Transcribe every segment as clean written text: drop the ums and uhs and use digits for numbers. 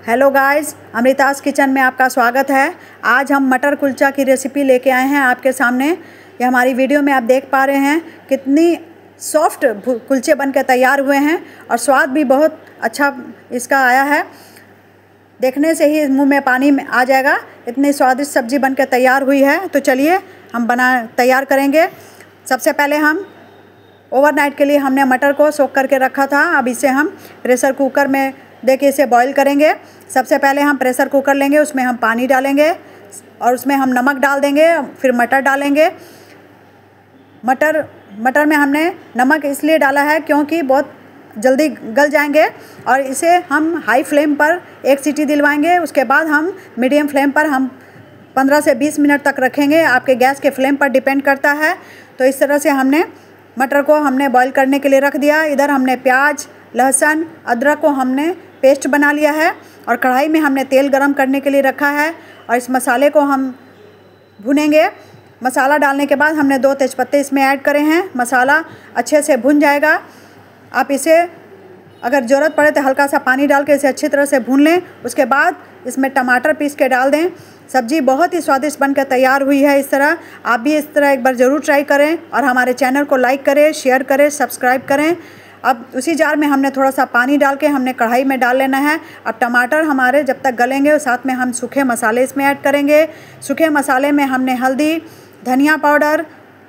Hello guys, अमृतास kitchen में आपका स्वागत है। आज हम मटर कुलचा की रेसिपी लेके आए हैं आपके सामने। ये हमारी वीडियो में आप देख पा रहे हैं कितनी सॉफ्ट कुलचे बनके तैयार हुए हैं और स्वाद भी बहुत अच्छा इसका आया है। देखने से ही मुंह में पानी में आ जाएगा, इतनी स्वादिष्ट सब्ज़ी बनके तैयार हुई है। तो चलिए हम तैयार करेंगे। सबसे पहले हम ओवरनाइट के लिए हमने मटर को सोख करके रखा था। अब इसे हम प्रेशर कुकर में देके इसे बॉईल करेंगे। सबसे पहले हम प्रेशर कुकर लेंगे, उसमें हम पानी डालेंगे और उसमें हम नमक डाल देंगे, फिर मटर डालेंगे। मटर में हमने नमक इसलिए डाला है क्योंकि बहुत जल्दी गल जाएंगे और इसे हम हाई फ्लेम पर एक सीटी दिलवाएंगे। उसके बाद हम मीडियम फ्लेम पर हम 15 से 20 मिनट तक रखेंगे। आपके गैस के फ्लेम पर डिपेंड करता है। तो इस तरह से हमने मटर को हमने बॉईल करने के लिए रख दिया। इधर हमने प्याज, लहसुन, अदरक को हमने पेस्ट बना लिया है और कढ़ाई में हमने तेल गरम करने के लिए रखा है और इस मसाले को हम भुनेंगे। मसाला डालने के बाद हमने 2 तेज़पत्ते इसमें ऐड करे हैं। मसाला अच्छे से भुन जाएगा। आप इसे अगर ज़रूरत पड़े तो हल्का सा पानी डाल के इसे अच्छी तरह से भून लें। उसके बाद इसमें टमाटर पीस के डाल दें। सब्ज़ी बहुत ही स्वादिष्ट बनकर तैयार हुई है। इस तरह आप भी इस तरह एक बार ज़रूर ट्राई करें और हमारे चैनल को लाइक करें, शेयर करें, सब्सक्राइब करें। अब उसी जार में हमने थोड़ा सा पानी डाल के हमने कढ़ाई में डाल लेना है। अब टमाटर हमारे जब तक गलेंगे और साथ में हम सूखे मसाले इसमें ऐड करेंगे। सूखे मसाले में हमने हल्दी, धनिया पाउडर,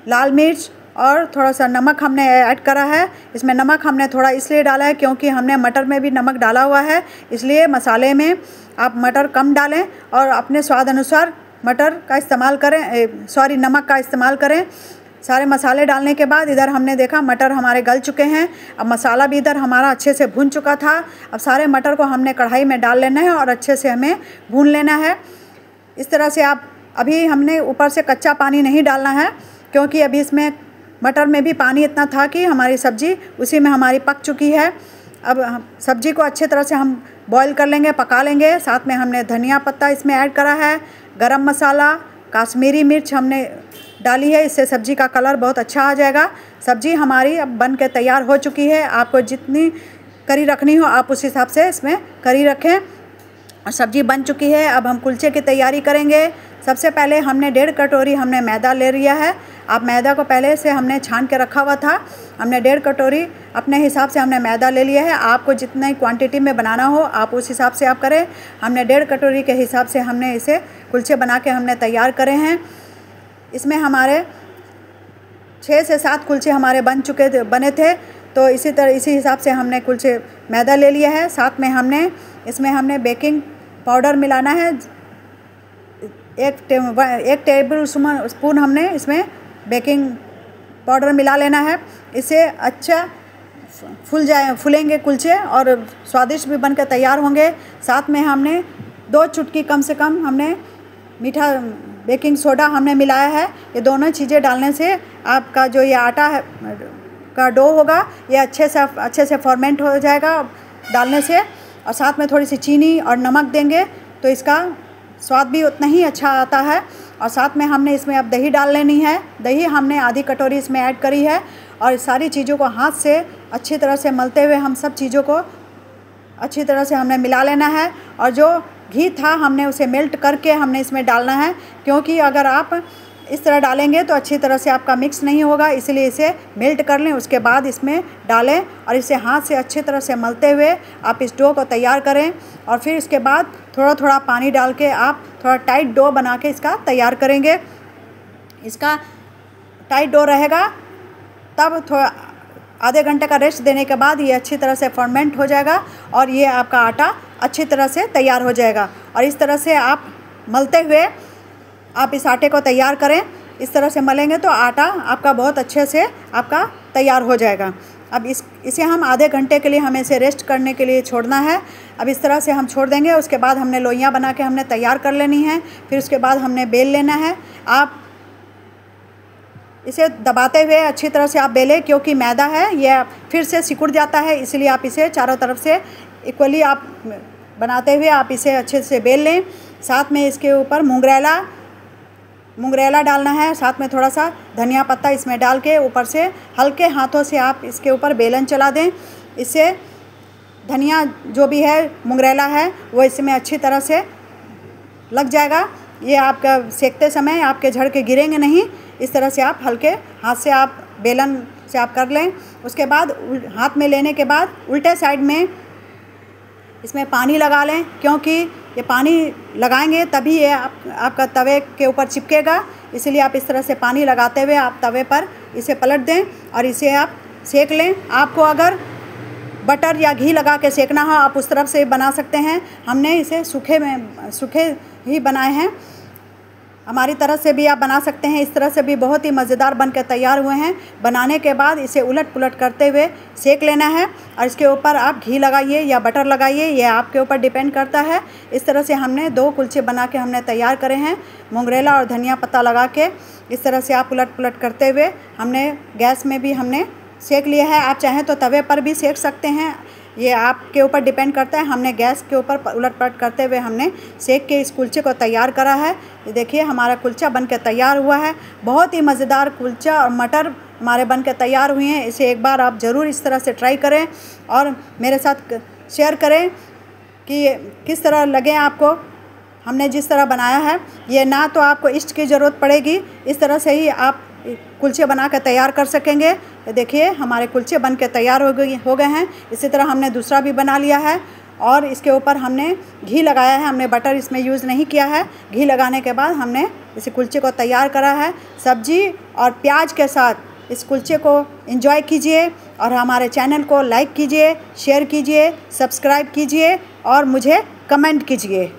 लाल मिर्च और थोड़ा सा नमक हमने ऐड करा है। इसमें नमक हमने थोड़ा इसलिए डाला है क्योंकि हमने मटर में भी नमक डाला हुआ है, इसलिए मसाले में आप मटर कम डालें और अपने स्वाद अनुसार मटर का इस्तेमाल करें, नमक का इस्तेमाल करें। सारे मसाले डालने के बाद इधर हमने देखा मटर हमारे गल चुके हैं। अब मसाला भी इधर हमारा अच्छे से भून चुका था। अब सारे मटर को हमने कढ़ाई में डाल लेना है और अच्छे से हमें भून लेना है। इस तरह से आप अभी हमने ऊपर से कच्चा पानी नहीं डालना है क्योंकि अभी इसमें मटर में भी पानी इतना था कि हमारी सब्ज़ी उसी में हमारी पक चुकी है। अब सब्ज़ी को अच्छे तरह से हम बॉईल कर लेंगे, पका लेंगे। साथ में हमने धनिया पत्ता इसमें ऐड करा है, गरम मसाला, काश्मीरी मिर्च हमने डाली है। इससे सब्ज़ी का कलर बहुत अच्छा आ जाएगा। सब्ज़ी हमारी अब बन के तैयार हो चुकी है। आपको जितनी करी रखनी हो आप उस हिसाब से इसमें करी रखें और सब्ज़ी बन चुकी है। अब हम कुलचे की तैयारी करेंगे। सबसे पहले हमने 1.5 कटोरी हमने मैदा ले लिया है। आप मैदा को पहले से हमने छान के रखा हुआ था। हमने 1.5 कटोरी अपने हिसाब से हमने मैदा ले लिया है। आपको जितनी क्वांटिटी में बनाना हो आप उस हिसाब से आप करें। हमने 1.5 कटोरी के हिसाब से हमने इसे कुलचे बना के हमने तैयार करे हैं। इसमें हमारे 6 से 7 कुलचे हमारे बने थे। तो इसी हिसाब से हमने कुलचे मैदा ले लिया है। साथ में इसमें हमने बेकिंग पाउडर मिलाना है। एक टेबल स्पून हमने इसमें बेकिंग पाउडर मिला लेना है। इससे अच्छा फूलेंगे कुलचे और स्वादिष्ट भी बनकर तैयार होंगे। साथ में हमने 2 चुटकी कम से कम हमने मीठा बेकिंग सोडा हमने मिलाया है। ये दोनों चीज़ें डालने से आपका जो ये आटा है का डो होगा ये अच्छे से फॉर्मेंट हो जाएगा डालने से। और साथ में थोड़ी सी चीनी और नमक देंगे तो इसका स्वाद भी उतना ही अच्छा आता है। और साथ में हमने इसमें अब दही डाल लेनी है। दही हमने आधी कटोरी इसमें ऐड करी है और सारी चीज़ों को हाथ से अच्छी तरह से मलते हुए हम सब चीज़ों को अच्छी तरह से हमने मिला लेना है। और जो घी था हमने उसे मेल्ट करके हमने इसमें डालना है क्योंकि अगर आप इस तरह डालेंगे तो अच्छी तरह से आपका मिक्स नहीं होगा, इसलिए इसे मेल्ट कर लें। उसके बाद इसमें डालें और इसे हाथ से अच्छी तरह से मलते हुए आप इस डो को तैयार करें। और फिर इसके बाद थोड़ा थोड़ा पानी डाल के आप थोड़ा टाइट डो बना के इसका तैयार करेंगे। इसका टाइट डो रहेगा तब थोड़ा आधे घंटे का रेस्ट देने के बाद ये अच्छी तरह से फर्मेंट हो जाएगा और ये आपका आटा अच्छी तरह से तैयार हो जाएगा। और इस तरह से आप मलते हुए आप इस आटे को तैयार करें। इस तरह से मलेंगे तो आटा आपका बहुत अच्छे से आपका तैयार हो जाएगा। अब इसे हम आधे घंटे के लिए हमें इसे रेस्ट करने के लिए छोड़ना है। अब इस तरह से हम छोड़ देंगे। उसके बाद हमने लोइयाँ बना के हमने तैयार कर लेनी है। फिर उसके बाद हमने बेल लेना है। आप इसे दबाते हुए अच्छी तरह से आप बेलें क्योंकि मैदा है यह फिर से सिकुड़ जाता है, इसलिए आप इसे चारों तरफ से इक्वली आप बनाते हुए आप इसे अच्छे से बेल लें। साथ में इसके ऊपर मूंगरेला डालना है। साथ में थोड़ा सा धनिया पत्ता इसमें डाल के ऊपर से हल्के हाथों से आप इसके ऊपर बेलन चला दें। इससे धनिया जो भी है, मोंगरेला है, वो इसमें अच्छी तरह से लग जाएगा। ये आपका सेकते समय आपके झड़ के गिरेंगे नहीं। इस तरह से आप हल्के हाथ से आप बेलन से आप कर लें। उसके बाद हाथ में लेने के बाद उल्टे साइड में इसमें पानी लगा लें, क्योंकि ये पानी लगाएंगे तभी ये आपका तवे के ऊपर चिपकेगा। इसलिए आप इस तरह से पानी लगाते हुए आप तवे पर इसे पलट दें और इसे आप सेक लें। आपको अगर बटर या घी लगा के सेकना हो आप उस तरफ से बना सकते हैं। हमने इसे सूखे ही बनाए हैं। हमारी तरफ से भी आप बना सकते हैं। इस तरह से भी बहुत ही मज़ेदार बनकर तैयार हुए हैं। बनाने के बाद इसे उलट पुलट करते हुए सेक लेना है और इसके ऊपर आप घी लगाइए या बटर लगाइए, ये आपके ऊपर डिपेंड करता है। इस तरह से हमने 2 कुलचे बना के हमने तैयार करे हैं, मोंगरेला और धनिया पत्ता लगा के। इस तरह से आप उलट पुलट करते हुए हमने गैस में भी हमने सेक लिया है। आप चाहें तो तवे पर भी सेक सकते हैं, ये आपके ऊपर डिपेंड करता है। हमने गैस के ऊपर उलट पलट करते हुए हमने सेक के इस कुलचे को तैयार करा है। ये देखिए हमारा कुलचा बनकर तैयार हुआ है। बहुत ही मज़ेदार कुलचा और मटर हमारे बनकर तैयार हुए हैं। इसे एक बार आप ज़रूर इस तरह से ट्राई करें और मेरे साथ शेयर करें कि किस तरह लगे आपको। हमने जिस तरह बनाया है, ये ना तो आपको ईस्ट की ज़रूरत पड़ेगी, इस तरह से ही आप कुलचे बना कर तैयार कर सकेंगे। देखिए हमारे कुलचे बन के तैयार हो गए हैं। इसी तरह हमने दूसरा भी बना लिया है और इसके ऊपर हमने घी लगाया है। हमने बटर इसमें यूज़ नहीं किया है। घी लगाने के बाद हमने इस कुलचे को तैयार करा है। सब्जी और प्याज के साथ इस कुलचे को एंजॉय कीजिए और हमारे चैनल को लाइक कीजिए, शेयर कीजिए, सब्सक्राइब कीजिए और मुझे कमेंट कीजिए।